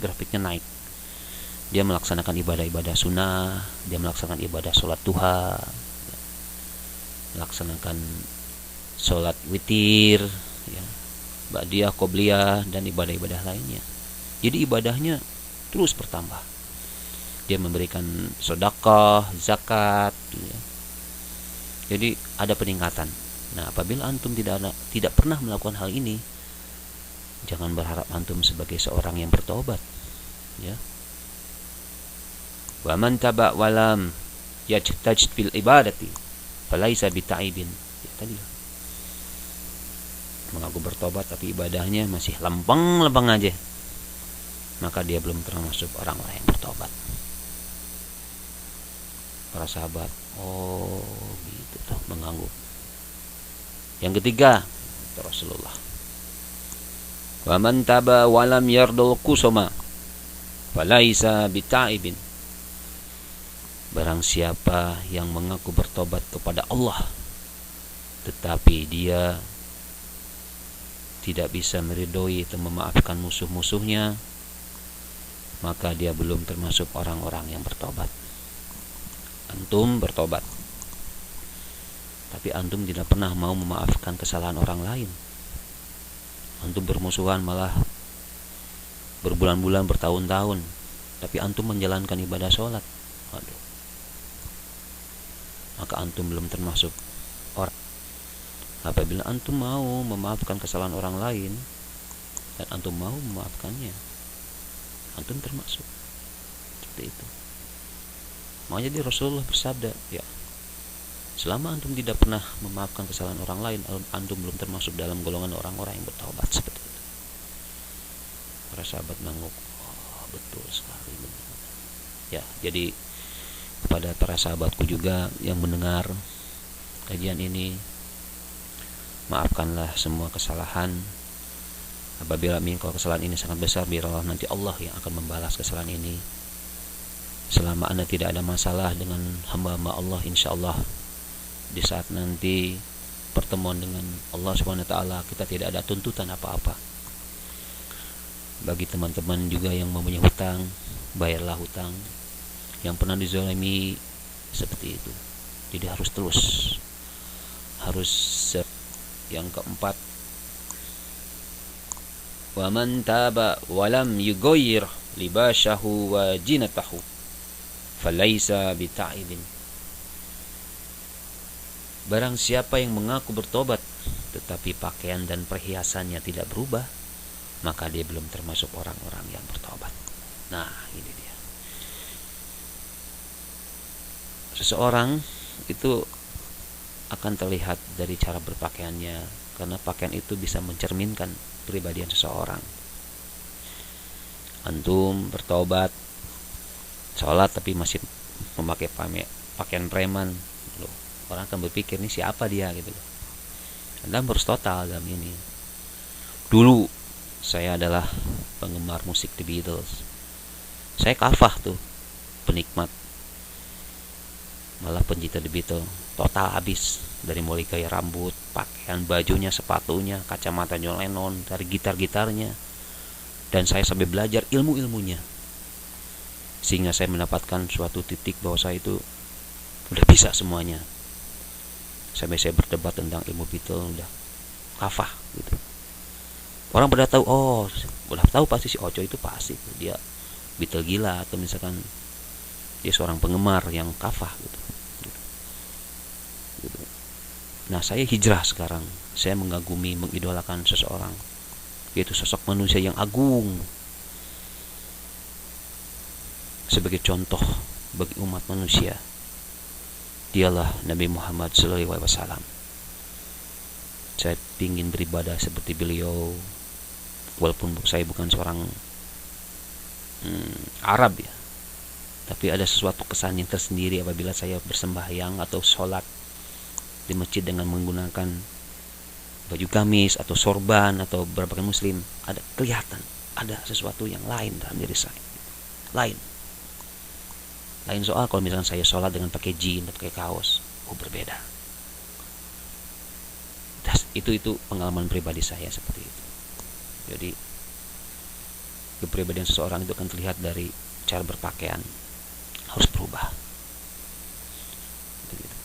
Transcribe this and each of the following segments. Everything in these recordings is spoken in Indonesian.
grafiknya naik. Dia melaksanakan ibadah-ibadah sunnah, dia melaksanakan ibadah sholat duha, melaksanakan sholat witir, ya, ba'diyah, qobliyah, dan ibadah-ibadah lainnya. Jadi ibadahnya terus bertambah. Dia memberikan sedekah, zakat, ya. Jadi ada peningkatan. Nah, apabila antum tidak pernah melakukan hal ini, jangan berharap antum sebagai seorang yang bertobat, ya. Wa man taba walam yajtaj fil ibadati falaisa bita'ibin. Ya, tadi mengaku bertobat tapi ibadahnya masih lempeng-lempeng aja, maka dia belum termasuk orang-orang yang bertobat. Para sahabat, oh gitu tuh, mengganggu. Yang ketiga, Rasulullah, wa man taba walam yardul kusuma falaisa bita'ibin. Barang siapa yang mengaku bertobat kepada Allah tetapi dia tidak bisa meridhoi atau memaafkan musuh-musuhnya, maka dia belum termasuk orang-orang yang bertobat. Antum bertobat, tapi antum tidak pernah mau memaafkan kesalahan orang lain. Antum bermusuhan malah berbulan-bulan, bertahun-tahun, tapi antum menjalankan ibadah sholat. Aduh, maka antum belum termasuk orang. Apabila antum mau memaafkan kesalahan orang lain dan antum mau memaafkannya, antum termasuk. Seperti itu. Makanya jadi Rasulullah bersabda, ya, selama antum tidak pernah memaafkan kesalahan orang lain, antum belum termasuk dalam golongan orang-orang yang bertaubat. Seperti itu. Para sahabat nanguk, oh, betul sekali. Ya, jadi kepada para sahabatku juga yang mendengar kajian ini, maafkanlah semua kesalahan. Apabila kalau kesalahan ini sangat besar, biarlah nanti Allah yang akan membalas kesalahan ini. Selama Anda tidak ada masalah dengan hamba-hamba Allah, insya Allah di saat nanti pertemuan dengan Allah Subhanahu wa taala, kita tidak ada tuntutan apa-apa. Bagi teman-teman juga yang mempunyai hutang, bayarlah hutang. Yang pernah dizalimi, seperti itu. Jadi harus terus. Yang keempat, wa man taba wa lam yughayyir libashahu wa jinatahu falaisa bita'ibin. Barang siapa yang mengaku bertobat tetapi pakaian dan perhiasannya tidak berubah, maka dia belum termasuk orang-orang yang bertobat. Nah, ini dia. Seseorang itu akan terlihat dari cara berpakaiannya, karena pakaian itu bisa mencerminkan kepribadian seseorang. Antum bertobat, sholat tapi masih memakai pakaian preman, loh, orang akan berpikir ini siapa dia gitu loh. Anda harus total dalam ini. Dulu saya adalah penggemar musik The Beatles. Saya kafah tuh, penikmat, malah pencinta The Beatles. Total habis, dari mulai gaya rambut, pakaian, bajunya, sepatunya, kacamata John Lennon, dari gitar-gitarnya, dan saya sampai belajar ilmu-ilmunya, sehingga saya mendapatkan suatu titik bahwa saya itu udah bisa semuanya. Sampai saya berdebat tentang ilmu Beatles, udah kafah gitu. Orang pada tahu, oh, udah tahu pasti si Oco itu pasti dia Beatles gila, atau misalkan dia seorang penggemar yang kafah gitu. Nah, saya hijrah sekarang. Saya mengagumi, mengidolakan seseorang, yaitu sosok manusia yang agung, sebagai contoh bagi umat manusia. Dialah Nabi Muhammad SAW. Saya ingin beribadah seperti beliau, walaupun saya bukan seorang Arab ya, tapi ada sesuatu kesan yang tersendiri apabila saya bersembahyang atau sholat di masjid dengan menggunakan baju gamis atau sorban atau berpakaian muslim. Ada kelihatan ada sesuatu yang lain dalam diri saya. Lain soal kalau misalnya saya sholat dengan pakai jeans atau pakai kaos, oh berbeda. Itu pengalaman pribadi saya seperti itu. Jadi kepribadian seseorang itu akan terlihat dari cara berpakaian, harus berubah. Begitu.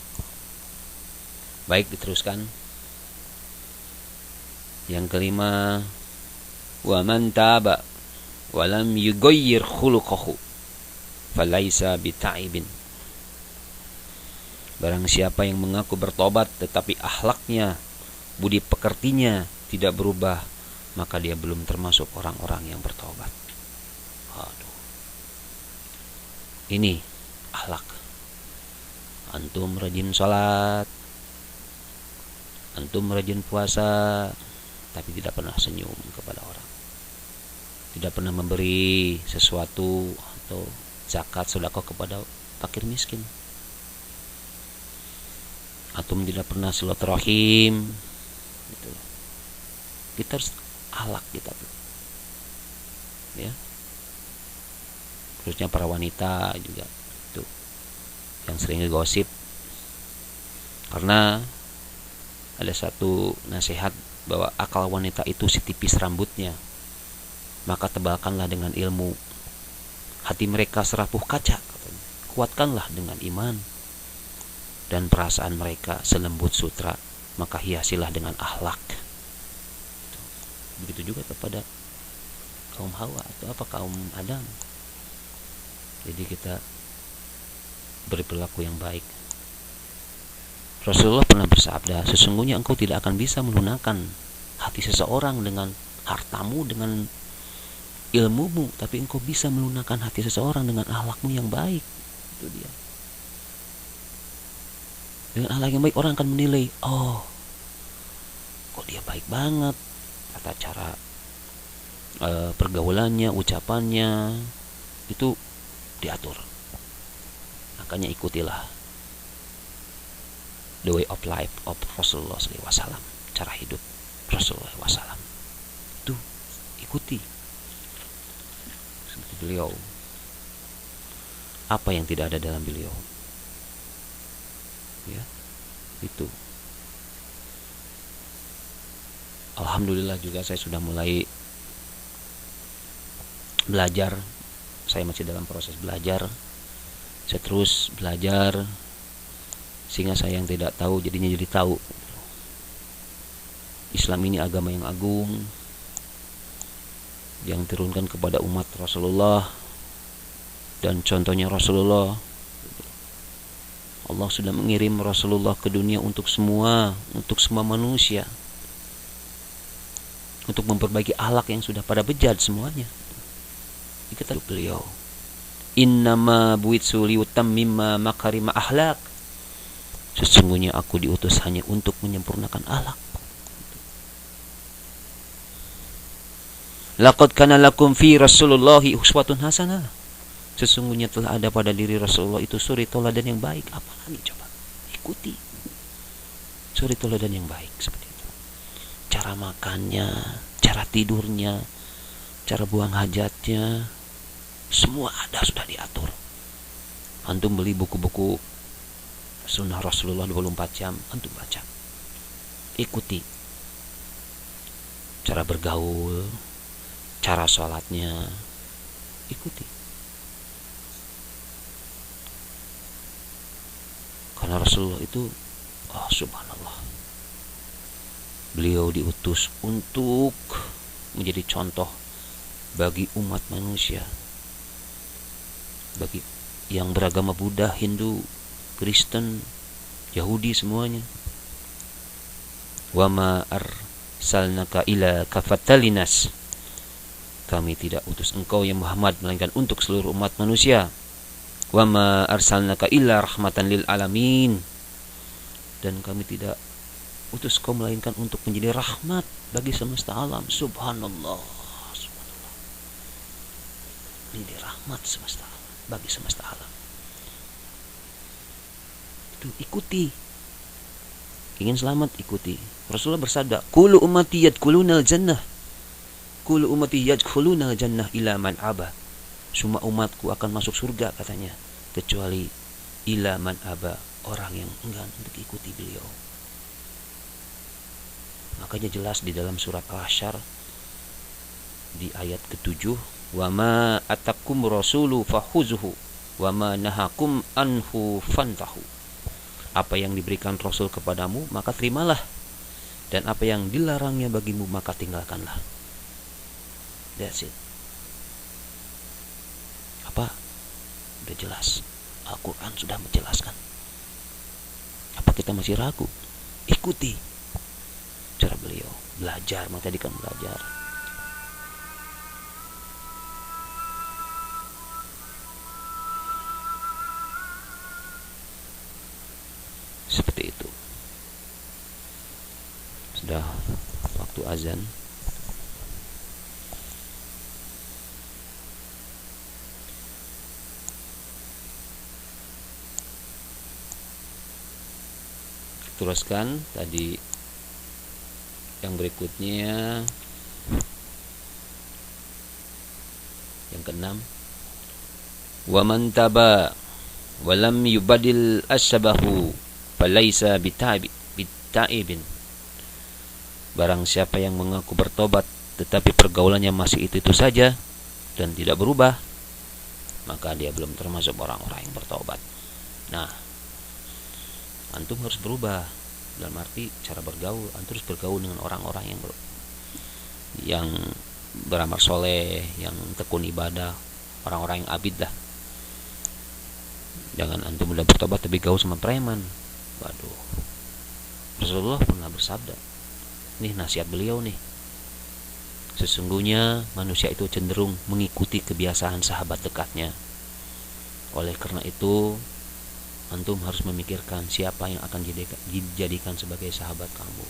Baik, diteruskan. Yang kelima, wa man taba wa lam yughayyir khuluquhu falaisa bita'ibin. Barang siapa yang mengaku bertobat tetapi akhlaknya, budi pekertinya tidak berubah, maka dia belum termasuk orang-orang yang bertobat. Aduh. Ini akhlak. Antum rajin sholat, antum rajin puasa, tapi tidak pernah senyum kepada orang, tidak pernah memberi sesuatu atau zakat, sedekah kepada fakir miskin. Antum tidak pernah silaturahim. Gitu. Kita harus akhlak kita tuh, ya. Khususnya para wanita juga tuh yang sering ngegosip, karena ada satu nasihat bahwa akal wanita itu setipis rambutnya, maka tebalkanlah dengan ilmu. Hati mereka serapuh kaca, katanya. Kuatkanlah dengan iman. Dan perasaan mereka selembut sutra, maka hiasilah dengan akhlak. Begitu juga kepada kaum Hawa atau kaum Adam. Jadi kita berperilaku yang baik. Rasulullah pernah bersabda, sesungguhnya engkau tidak akan bisa melunakkan hati seseorang dengan hartamu, dengan ilmumu, tapi engkau bisa melunakkan hati seseorang dengan akhlakmu yang baik. Itu dia. Dengan akhlak yang baik orang akan menilai, oh, kok dia baik banget, tata cara pergaulannya, ucapannya itu diatur. Makanya ikutilah the way of life of Rasulullah SAW, cara hidup Rasulullah SAW. Itu ikuti seperti beliau. Apa yang tidak ada dalam beliau? Ya, itu. Alhamdulillah juga saya sudah mulai belajar. Saya masih dalam proses belajar. Saya terus belajar sehingga saya yang tidak tahu jadinya jadi tahu. Islam ini agama yang agung, yang diturunkan kepada umat Rasulullah, dan contohnya Rasulullah. Allah sudah mengirim Rasulullah ke dunia untuk semua manusia, untuk memperbaiki akhlak yang sudah pada bejat semuanya. Dikata beliau, innama buitsu liutammima makarima akhlak. Sesungguhnya aku diutus hanya untuk menyempurnakan akhlak. Laqad kana lakum fi Rasulillahi uswatun hasanah. Sesungguhnya telah ada pada diri Rasulullah itu suri teladan yang baik. Apalagi coba? Ikuti suri teladan yang baik seperti itu. Cara makannya, cara tidurnya, cara buang hajatnya, semua ada, sudah diatur. Antum beli buku-buku sunnah Rasulullah 24 jam, antum baca. Ikuti cara bergaul, cara sholatnya, ikuti. Karena Rasulullah itu, subhanallah, beliau diutus untuk menjadi contoh bagi umat manusia, bagi yang beragama Buddha, Hindu, Kristen, Yahudi, semuanya. Wa ma arsalnaka ila kafatan linnas. Kami tidak utus engkau ya Muhammad melainkan untuk seluruh umat manusia. Wa ma arsalnaka illa rahmatan lil alamin. Dan kami tidak utus kau melainkan untuk menjadi rahmat bagi semesta alam. Subhanallah, subhanallah. Menjadi rahmat semesta alam, bagi semesta alam. Itu ikuti. Ingin selamat, ikuti. Rasulullah bersabda, kullu ummati yadkhulunal jannah. Kullu ummati yadkhulunal jannah ila man aba. Semua umatku akan masuk surga, katanya, kecuali ila man aba, orang yang enggan untuk ikuti beliau. Makanya jelas di dalam surat Al-Hasyr di ayat ke-7, Wa ma atakum rasulu fahuzuhu wa ma nahakum anhu fantahu. Apa yang diberikan Rasul kepadamu maka terimalah, dan apa yang dilarangnya bagimu maka tinggalkanlah. That's it. Apa? Udah jelas. Al-Quran sudah menjelaskan. Apa kita masih ragu? Ikuti cara beliau. Belajar, maka tadi kan belajar. Seperti itu. Sudah waktu azan. Teruskan tadi yang berikutnya, yang keenam, wa man taba wa lam yubadil asbahu falaisa bita'ibin. Barang siapa yang mengaku bertobat tetapi pergaulannya masih itu saja dan tidak berubah, maka dia belum termasuk orang-orang yang bertobat. Nah, antum harus berubah dalam arti cara bergaul. Antum harus bergaul dengan orang-orang yang beramal soleh, yang tekun ibadah, orang-orang yang abid lah. Jangan antum udah bertobat tapi gaul sama preman. Waduh, Rasulullah pernah bersabda, nih nasihat beliau nih, sesungguhnya manusia itu cenderung mengikuti kebiasaan sahabat dekatnya. Oleh karena itu, antum harus memikirkan siapa yang akan dijadikan sebagai sahabat kamu.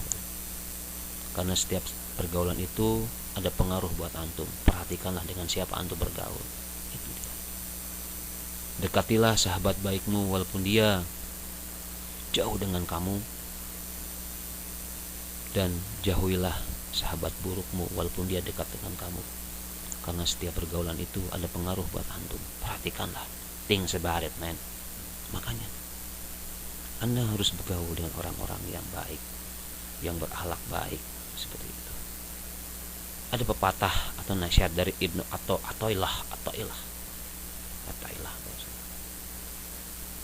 Karena setiap pergaulan itu ada pengaruh buat antum. Perhatikanlah dengan siapa antum bergaul. Itu dia. Dekatilah sahabat baikmu walaupun dia jauh dengan kamu, dan jauhilah sahabat burukmu walaupun dia dekat dengan kamu. Karena setiap pergaulan itu ada pengaruh buat antum. Perhatikanlah. Think about it, man. Makanya Anda harus bergaul dengan orang-orang yang baik, yang berakhlak baik, seperti itu. Ada pepatah atau nasihat dari Ibnu Athaillah.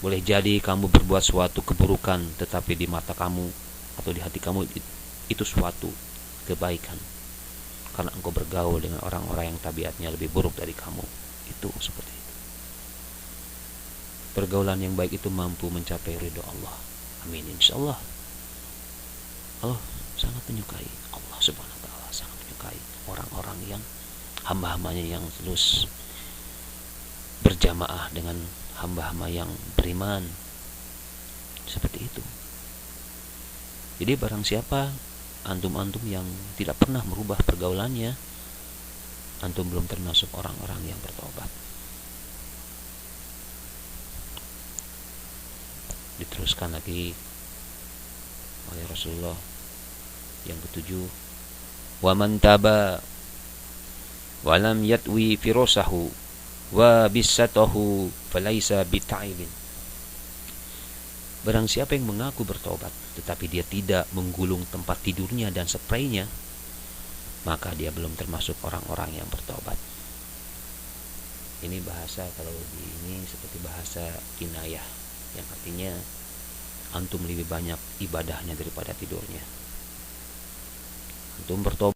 Boleh jadi kamu berbuat suatu keburukan, tetapi di mata kamu atau di hati kamu itu suatu kebaikan, karena engkau bergaul dengan orang-orang yang tabiatnya lebih buruk dari kamu. Itu seperti itu. Pergaulan yang baik itu mampu mencapai ridho Allah. Amin, insyaallah. Allah sangat menyukai, Allah subhanahu wa ta'ala sangat menyukai orang-orang yang hamba-hambanya yang terus berjamaah dengan hamba-hamba yang beriman. Seperti itu. Jadi barang siapa antum-antum yang tidak pernah merubah pergaulannya, antum belum termasuk orang-orang yang bertobat. Diteruskan lagi oleh Rasulullah yang ketujuh, wa man taba wa lam yatwi firasahu wa bisatahu falaisa bita'ibin. Barang siapa yang mengaku bertobat tetapi dia tidak menggulung tempat tidurnya dan spraynya, maka dia belum termasuk orang-orang yang bertobat. Ini bahasa, kalau di ini seperti bahasa kinayah, yang artinya antum lebih banyak ibadahnya daripada tidurnya. Antum bertobat